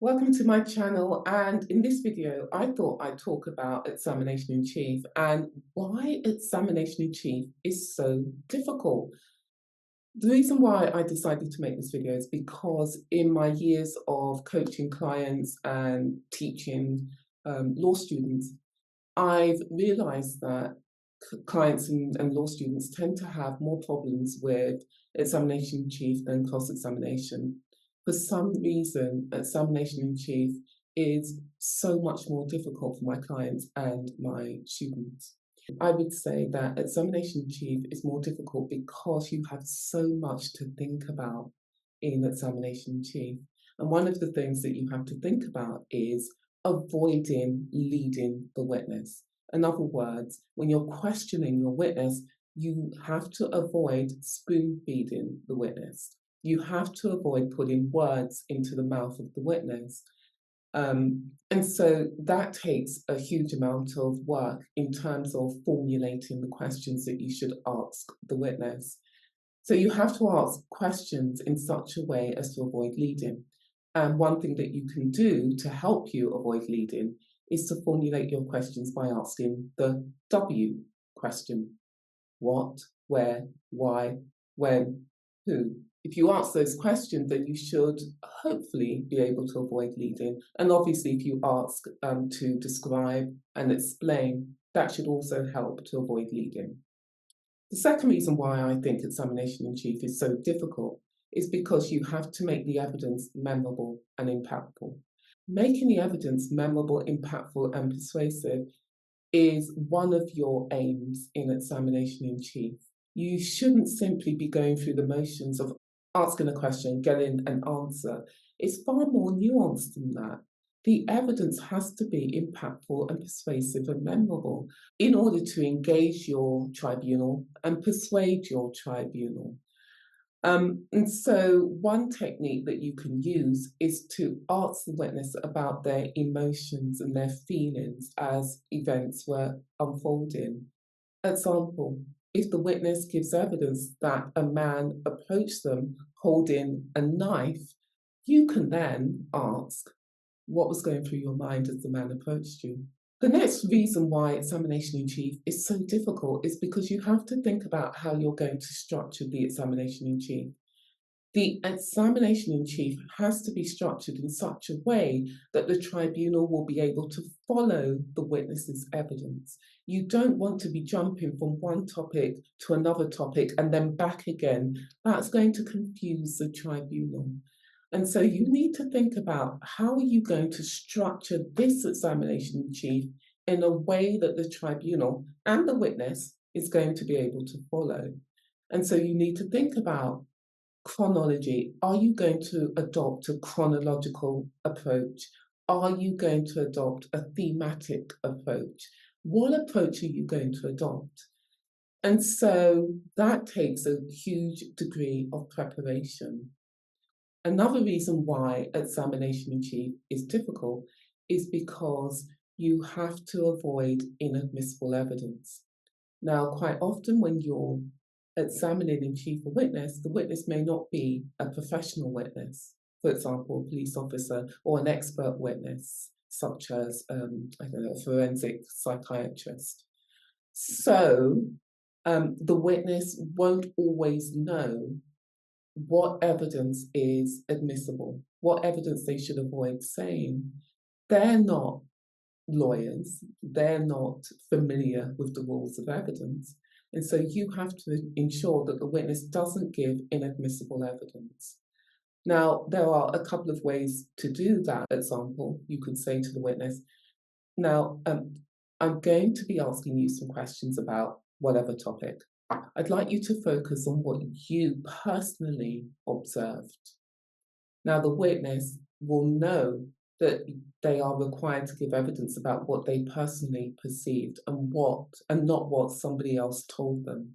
Welcome to my channel, and in this video I thought I'd talk about examination in chief and why examination in chief is so difficult. The reason why I decided to make this video is because in my years of coaching clients and teaching law students, I've realized that clients and law students tend to have more problems with examination in chief than cross-examination. For some reason, examination in chief is so much more difficult for my clients and my students. I would say that examination in chief is more difficult because you have so much to think about in examination in chief. And one of the things that you have to think about is avoiding leading the witness. In other words, when you're questioning your witness, you have to avoid spoon feeding the witness. You have to avoid putting words into the mouth of the witness. And so that takes a huge amount of work in terms of formulating the questions that you should ask the witness. So you have to ask questions in such a way as to avoid leading. And one thing that you can do to help you avoid leading is to formulate your questions by asking the W question. What, where, why, when, who. If you ask those questions, then you should hopefully be able to avoid leading. And obviously, if you ask to describe and explain, that should also help to avoid leading. The second reason why I think examination in chief is so difficult is because you have to make the evidence memorable and impactful. Making the evidence memorable, impactful, and persuasive is one of your aims in examination in chief. You shouldn't simply be going through the motions of asking a question, getting an answer. It's far more nuanced than that. The evidence has to be impactful and persuasive and memorable in order to engage your tribunal and persuade your tribunal. And so one technique that you can use is to ask the witness about their emotions and their feelings as events were unfolding. Example, if the witness gives evidence that a man approached them holding a knife, you can then ask what was going through your mind as the man approached you. The next reason why examination in chief is so difficult is because you have to think about how you're going to structure the examination in chief. The examination in chief has to be structured in such a way that the tribunal will be able to follow the witness's evidence. You don't want to be jumping from one topic to another topic and then back again. That's going to confuse the tribunal. And so you need to think about how are you going to structure this examination in chief in a way that the tribunal and the witness is going to be able to follow. And so you need to think about chronology. Are you going to adopt a chronological approach? Are you going to adopt a thematic approach? What approach are you going to adopt? And so that takes a huge degree of preparation. Another reason why examination in chief is difficult is because you have to avoid inadmissible evidence. Now, quite often when you're examining in chief a witness, the witness may not be a professional witness, for example, a police officer or an expert witness, such as a forensic psychiatrist. So the witness won't always know what evidence is admissible, what evidence they should avoid saying. They're not lawyers, they're not familiar with the rules of evidence. And so you have to ensure that the witness doesn't give inadmissible evidence. Now, there are a couple of ways to do that. For example, you could say to the witness, now, I'm going to be asking you some questions about whatever topic. I'd like you to focus on what you personally observed. Now, the witness will know that they are required to give evidence about what they personally perceived and not what somebody else told them.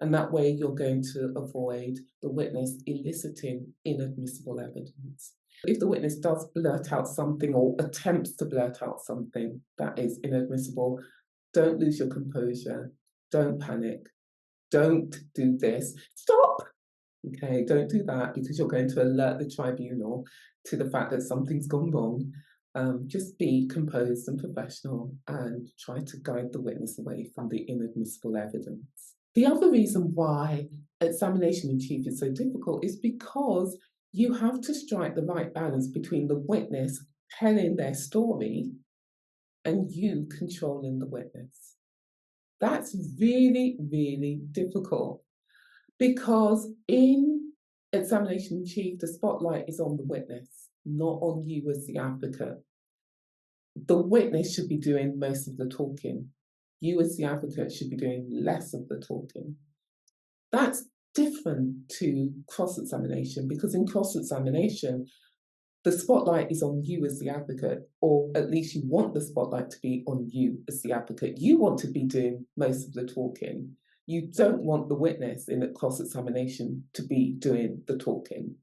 And that way you're going to avoid the witness eliciting inadmissible evidence. If the witness does blurt out something or attempts to blurt out something that is inadmissible, don't lose your composure, don't panic, don't do this. Stop! Okay, don't do that because you're going to alert the tribunal to the fact that something's gone wrong. Just be composed and professional and try to guide the witness away from the inadmissible evidence. The other reason why examination in chief is so difficult is because you have to strike the right balance between the witness telling their story and you controlling the witness. That's really, really difficult because in examination in chief, the spotlight is on the witness, not on you as the advocate. The witness should be doing most of the talking. You as the advocate should be doing less of the talking. That's different to cross-examination because in cross-examination, the spotlight is on you as the advocate, or at least you want the spotlight to be on you as the advocate. You want to be doing most of the talking. You don't want the witness in a cross-examination to be doing the talking.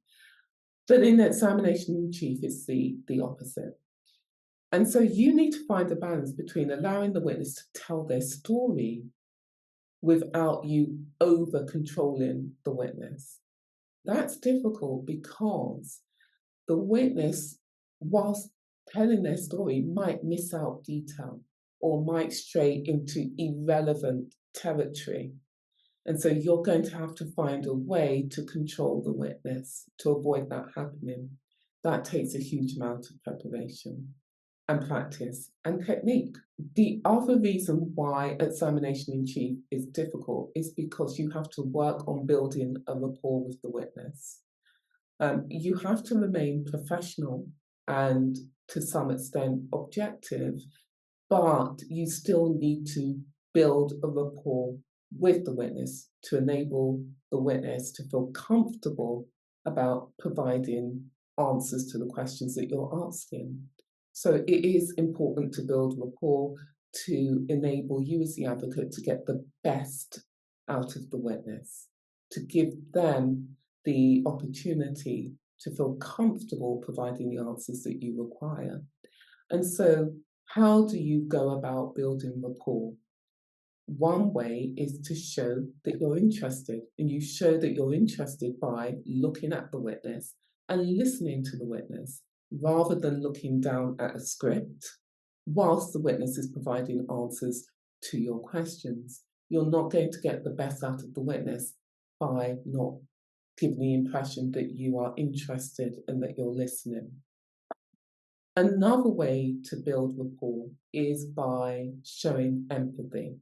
But in examination in chief, it's the opposite. And so you need to find a balance between allowing the witness to tell their story without you over-controlling the witness. That's difficult because the witness, whilst telling their story, might miss out detail or might stray into irrelevant territory. And so you're going to have to find a way to control the witness to avoid that happening. That takes a huge amount of preparation and practice and technique. The other reason why examination in chief is difficult is because you have to work on building a rapport with the witness. You have to remain professional and to some extent objective, but you still need to build a rapport with the witness to enable the witness to feel comfortable about providing answers to the questions that you're asking. So it is important to build rapport to enable you as the advocate to get the best out of the witness, to give them the opportunity to feel comfortable providing the answers that you require. And so how do you go about building rapport? One way is to show that you're interested, and you show that you're interested by looking at the witness and listening to the witness rather than looking down at a script whilst the witness is providing answers to your questions. You're not going to get the best out of the witness by not giving the impression that you are interested and that you're listening. Another way to build rapport is by showing empathy.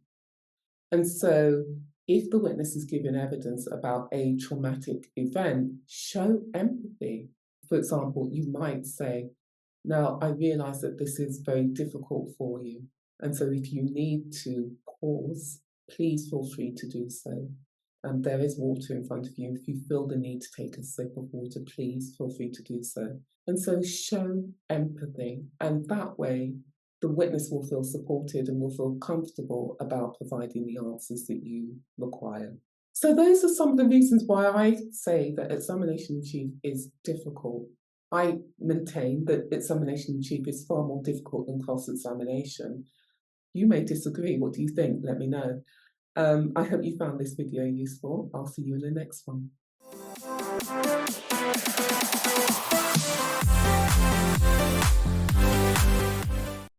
And so if the witness is giving evidence about a traumatic event, show empathy. For example, you might say, now I realise that this is very difficult for you. And so if you need to pause, please feel free to do so. There is water in front of you. If you feel the need to take a sip of water, please feel free to do so. And so show empathy. And that way, the witness will feel supported and will feel comfortable about providing the answers that you require. So those are some of the reasons why I say that examination in chief is difficult. I maintain that examination in chief is far more difficult than cross-examination. You may disagree. What do you think? Let me know. I hope you found this video useful. I'll see you in the next one.